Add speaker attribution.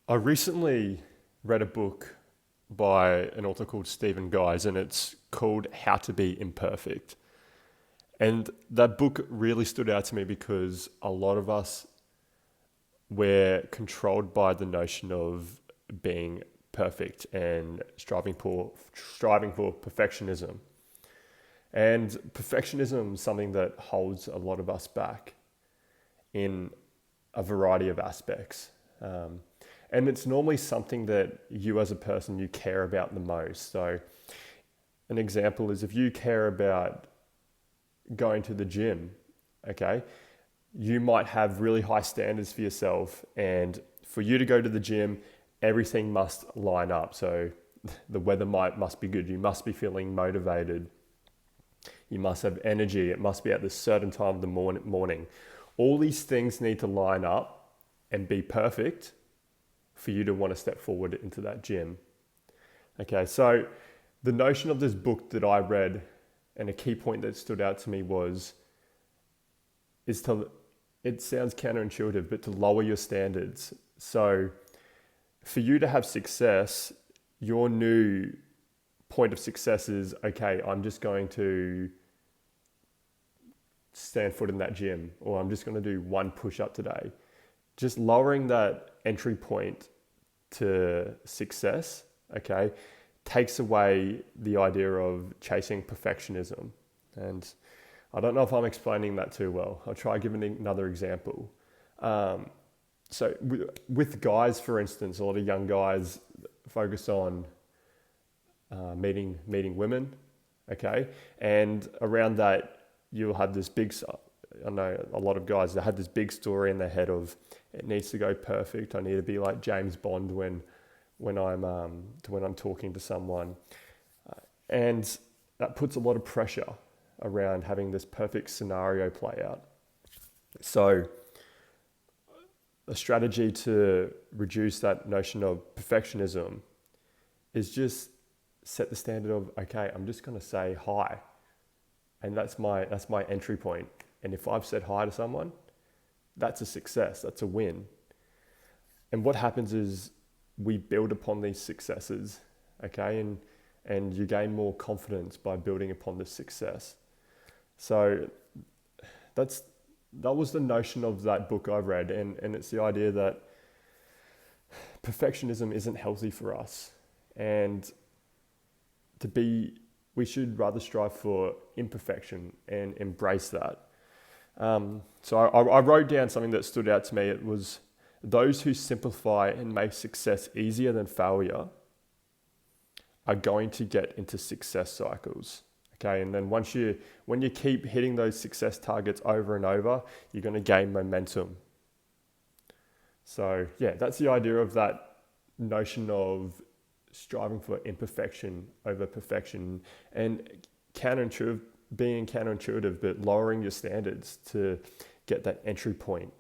Speaker 1: I recently read a book by an author called Stephen Guys, and it's called How to Be Imperfect. And that book really stood out to me because a lot of us were controlled by the notion of being perfect and striving for perfectionism. And perfectionism is something that holds a lot of us back in a variety of aspects. And it's normally something that you as a person, you care about the most. So an example is if you care about going to the gym, okay, you might have really high standards for yourself. And for you to go to the gym, everything must line up. So the weather must be good. You must be feeling motivated. You must have energy. It must be at this certain time of the morning. All these things need to line up and be perfect for you to want to step forward into that gym. Okay, so the notion of this book that I read and a key point that stood out to me is to, it sounds counterintuitive, but to lower your standards. So for you to have success, your new point of success is, okay, I'm just going to stand foot in that gym, or I'm just going to do one push up today. Just lowering that entry point to success, okay, takes away the idea of chasing perfectionism. And I don't know if I'm explaining that too well. I'll try giving another example. So with guys, for instance, a lot of young guys focus on meeting women, okay? And around that, you'll have this big, I know a lot of guys that have this big story in their head of it needs to go perfect. I need to be like James Bond when I'm talking to someone, and that puts a lot of pressure around having this perfect scenario play out. So a strategy to reduce that notion of perfectionism is just set the standard of, okay, I'm just going to say hi, and that's my entry point. And if I've said hi to someone, that's a success, that's a win. And what happens is we build upon these successes, okay, and you gain more confidence by building upon this success. So that was the notion of that book I read, and it's the idea that perfectionism isn't healthy for us, and we should rather strive for imperfection and embrace that. So I wrote down something that stood out to me. It was, those who simplify and make success easier than failure are going to get into success cycles. Okay, and then when you keep hitting those success targets over and over, you're going to gain momentum. So yeah, that's the idea of that notion of striving for imperfection over perfection, and being counterintuitive, but lowering your standards to get that entry point